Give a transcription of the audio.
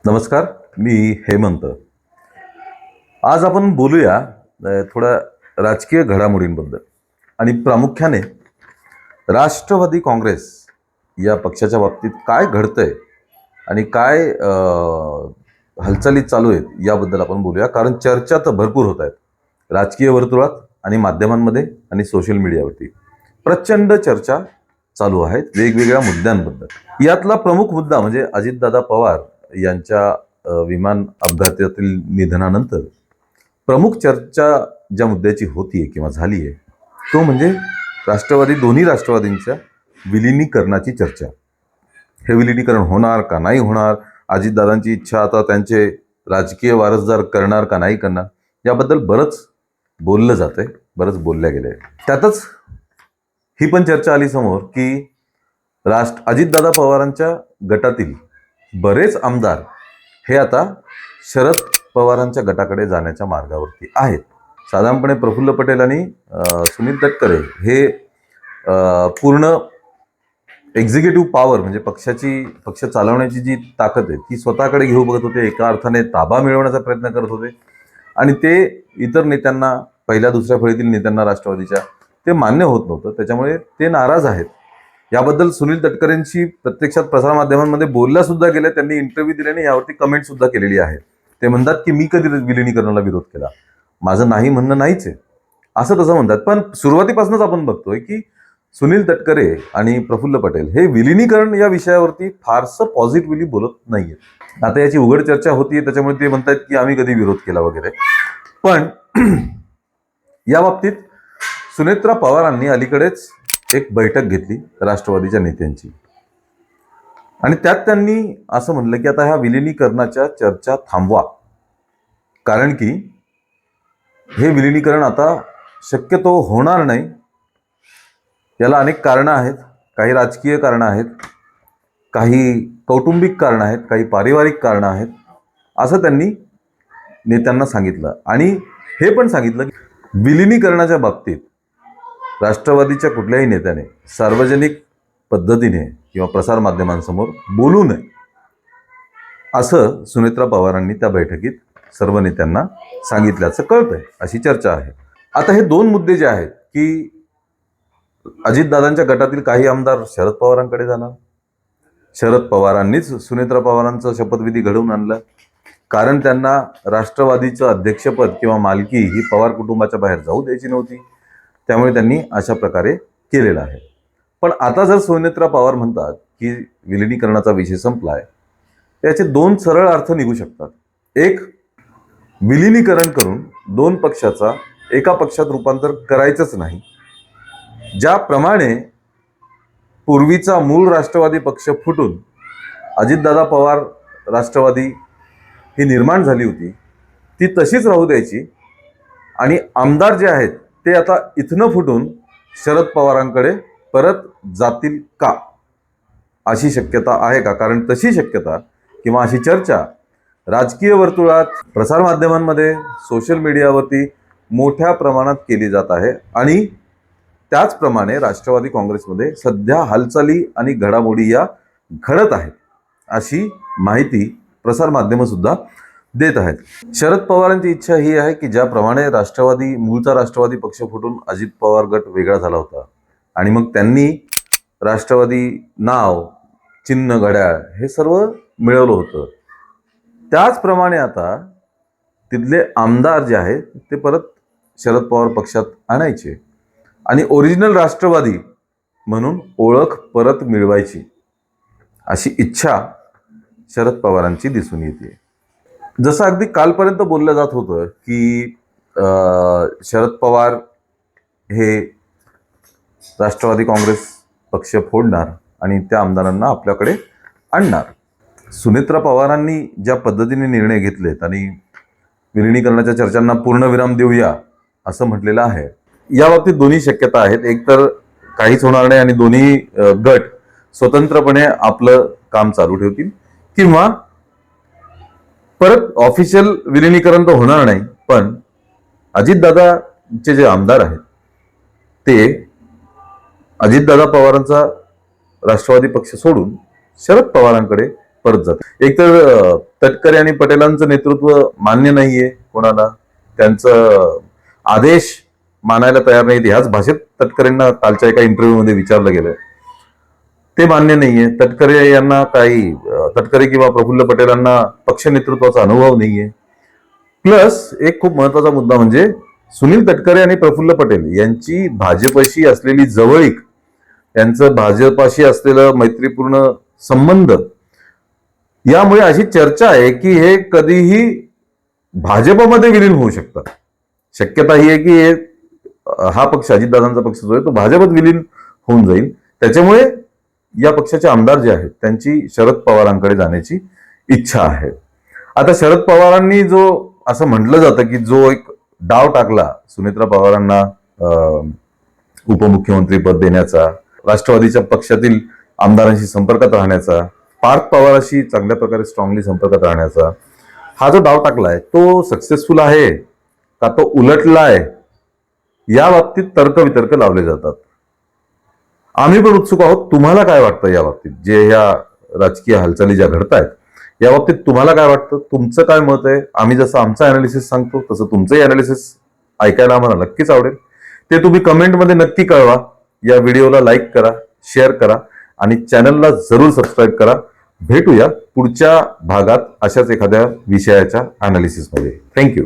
नमस्कार, मी हेमंत. आज आपण बोलूया थोड्या राजकीय घडामोडींबद्दल आणि प्रामुख्याने राष्ट्रवादी काँग्रेस या पक्षाच्या बाबतीत काय घडतंय आणि काय हालचाली चालू आहेत याबद्दल आपण बोलूया. कारण चर्चा तर भरपूर होत आहेत राजकीय वर्तुळात आणि माध्यमांमध्ये आणि सोशल मीडियावरती. प्रचंड चर्चा चालू आहेत वेगवेगळ्या मुद्द्यांबद्दल. यातला प्रमुख मुद्दा म्हणजे अजितदादा पवार यांच्या विमान अपघातातील निधनानंतर प्रमुख चर्चा ज्या मुद्द्याची होतीये किंवा झाली आहे तो म्हणजे दोन्ही राष्ट्रवादींच्या विलिनीकरणाची चर्चा. हे विलिनीकरण होणार का नाही होणार, अजितदादांची इच्छा आता त्यांचे राजकीय वारसदार करणार का नाही करणार, याबद्दल बरंच बोललं जातंय, बरंच बोलल्या गेलंय. त्यातच ही पण चर्चा आली समोर की अजितदादा पवारांच्या गटातील बरेच आमदार हे आता शरद पवारांच्या गटाकडे जाण्याच्या मार्गावरती आहेत. साधारणपणे प्रफुल्ल पटेल आणि सुनील तटकरे हे पूर्ण एक्झिक्युटिव्ह पॉवर म्हणजे पक्ष चालवण्याची जी ताकद आहे ती स्वतःकडे घेऊ बघत होते. एका अर्थाने ताबा मिळवण्याचा प्रयत्न करत होते आणि ते इतर नेत्यांना, पहिल्या दुसऱ्या फळीतील नेत्यांना राष्ट्रवादीच्या ते मान्य होत नव्हतं. त्याच्यामुळे ते नाराज आहेत. याबद्दल सुनील तटकरेंशी प्रत्यक्षात प्रसारमाध्यमांमध्ये बोलल्या सुद्धा गेल्या, त्यांनी इंटरव्ह्यू दिल्याने यावरती कमेंट सुद्धा केलेली आहे. ते म्हणतात की मी कधी विलिनीकरणाला विरोध केला, माझं नाही म्हणणं नाहीच आहे, असं तसं म्हणतात. पण सुरुवातीपासूनच आपण बघतोय की सुनील तटकरे आणि प्रफुल्ल पटेल हे विलिनीकरण या विषयावरती फारसं पॉझिटिव्हली बोलत नाहीये. आता याची उघड चर्चा होतीये, त्याच्यामुळे ते म्हणतात की आम्ही कधी विरोध केला वगैरे. पण या बाबतीत सुनेत्रा पवारांनी अलीकडेच एक बैठक घेतली राष्ट्रवादीच्या नेत्यांची आणि त्यात त्यांनी असं म्हणलं की आता ह्या विलिनीकरणाच्या चर्चा थांबवा, कारण की हे विलिनीकरण आता शक्यतो होणार नाही. याला अनेक कारणं आहेत. काही राजकीय कारणं आहेत, काही कौटुंबिक कारणं आहेत, काही पारिवारिक कारणं आहेत, असं त्यांनी नेत्यांना सांगितलं. आणि हे पण सांगितलं की विलिनीकरणाच्या बाबतीत राष्ट्रवादीच्या कुठल्याही नेत्याने सार्वजनिक पद्धतीने किंवा प्रसारमाध्यमांसमोर बोलू नये, असं सुनेत्रा पवारांनी त्या बैठकीत सर्व नेत्यांना सांगितल्याचं कळतंय. अशी चर्चा आहे. आता हे दोन मुद्दे जे आहेत की अजितदादांच्या गटातील काही आमदार शरद पवारांकडे जाणार, शरद पवारांनीच सुनेत्रा पवारांचं शपथविधी घडवून आणलं, कारण त्यांना राष्ट्रवादीचं अध्यक्षपद किंवा मालकी ही पवार कुटुंबाच्या बाहेर जाऊ द्यायची नव्हती, त्यामुळे त्यांनी अशा प्रकारे केलेलं आहे. पण आता जर सुनेत्रा पवार म्हणतात की विलिनीकरणाचा विषय संपलाय, याचे दोन सरळ अर्थ निघू शकतात. एक, विलिनीकरण करून दोन पक्षाचा एका पक्षात रूपांतर करायचंच नाही. ज्याप्रमाणे पूर्वीचा मूळ राष्ट्रवादी पक्ष फुटून अजितदादा पवार राष्ट्रवादी ही निर्माण झाली होती, ती तशीच राहू द्यायची आणि आमदार जे आहेत ते आता इथनं फुटून शरद पवारांकडे परत जातील का, अशी शक्यता आहे का? कारण तशी शक्यता किंवा अशी चर्चा राजकीय वर्तुळात, प्रसारमाध्यमांमध्ये, सोशल मीडियावरती मोठ्या प्रमाणात केली जात आहे. आणि त्याचप्रमाणे राष्ट्रवादी काँग्रेसमध्ये सध्या हालचाली आणि घडामोडी या घडत आहेत, अशी माहिती प्रसारमाध्यमं सुद्धा देत आहेत. शरद पवारांची इच्छा ही आहे की ज्याप्रमाणे मूळचा राष्ट्रवादी पक्ष फुटून अजित पवार गट वेगळा झाला होता आणि मग त्यांनी राष्ट्रवादी नाव, चिन्ह, घड्याळ हे सर्व मिळवलं होतं, त्याचप्रमाणे आता तिथले आमदार जे आहेत ते परत शरद पवार पक्षात आणायचे आणि ओरिजिनल राष्ट्रवादी म्हणून ओळख परत मिळवायची, अशी इच्छा शरद पवारांची दिसून येते. जसं अगदी कालपर्यंत बोललं जात होतं की शरद पवार हे राष्ट्रवादी काँग्रेस पक्ष फोडणार आणि त्या आमदारांना आपल्याकडे आणणार. सुनेत्रा पवारांनी ज्या पद्धतीने निर्णय घेतलेत आणि विलिनीकरणाच्या चर्चांना पूर्णविराम देऊया असं म्हटलेलं आहे, या बाबतीत दोन्ही शक्यता आहेत. एक तर काहीच होणार नाही आणि दोन्ही गट स्वतंत्रपणे आपलं काम चालू ठेवतील, किंवा परत ऑफिशियल विलिनीकरण तर होणार नाही, पण अजितदादाचे जे आमदार आहेत ते अजितदादा पवारांचा राष्ट्रवादी पक्ष सोडून शरद पवारांकडे परत जातात. एकतर तटकरे आणि पटेलांचं नेतृत्व मान्य नाहीये कोणाला, त्यांचं आदेश मानायला तयार नाहीत, ह्याच भाषेत तटकरेंना कालच्या एका इंटरव्ह्यू मध्ये विचारलं गेलं. ते मान्य नाहीये. तटकरे किंवा प्रफुल्ल पटेलांना पक्ष नेतृत्वाचा अनुभव नाहीये. प्लस एक खूप महत्वाचा मुद्दा म्हणजे सुनील तटकरे आणि प्रफुल्ल पटेल यांची भाजपशी असलेली जवळीक, त्यांचं भाजपाशी असलेलं मैत्रीपूर्ण संबंध, यामुळे अशी चर्चा आहे की हे कधीही भाजपमध्ये विलीन होऊ शकतात. शक्यता ही आहे की हा पक्ष, अजितदादांचा पक्ष जो आहे तो भाजपात विलीन होऊन जाईल. त्याच्यामुळे या पक्षाचे आमदार जे आहेत त्यांची शरद पवारांकडे जाण्याची इच्छा आहे. आता शरद पवारांनी जो असं म्हटलं जातं की जो एक डाव टाकला सुनेत्रा पवारांना उपमुख्यमंत्री पद देण्याचा, राष्ट्रवादीच्या पक्षातील आमदारांशी संपर्कात राहण्याचा, पार्थ पवारांशी चांगल्या प्रकारे स्ट्रॉंगली संपर्कात राहण्याचा, हा जो डाव टाकलाय तो सक्सेसफुल आहे का तो उलटलाय, या बाबतीत तर्कवितर्क लावले जातात. आम्ही पण उत्सुक आहोत, तुम्हाला काय वाटतं या बाबतीत, जे ह्या राजकीय हालचाली ज्या घडतायत या बाबतीत तुम्हाला काय वाटतं, तुमचं काय मत आहे? आम्ही जसं आमचं अनालिसिस सांगतो तसं तुमचंही अनालिसिस ऐकायला आम्हाला नक्कीच आवडेल. ते तुम्ही कमेंटमध्ये नक्की कळवा. या व्हिडिओला लाईक करा, शेअर करा आणि चॅनलला जरूर सबस्क्राईब करा. भेटूया पुढच्या भागात अशाच एखाद्या विषयाच्या अनालिसिसमध्ये. थँक्यू.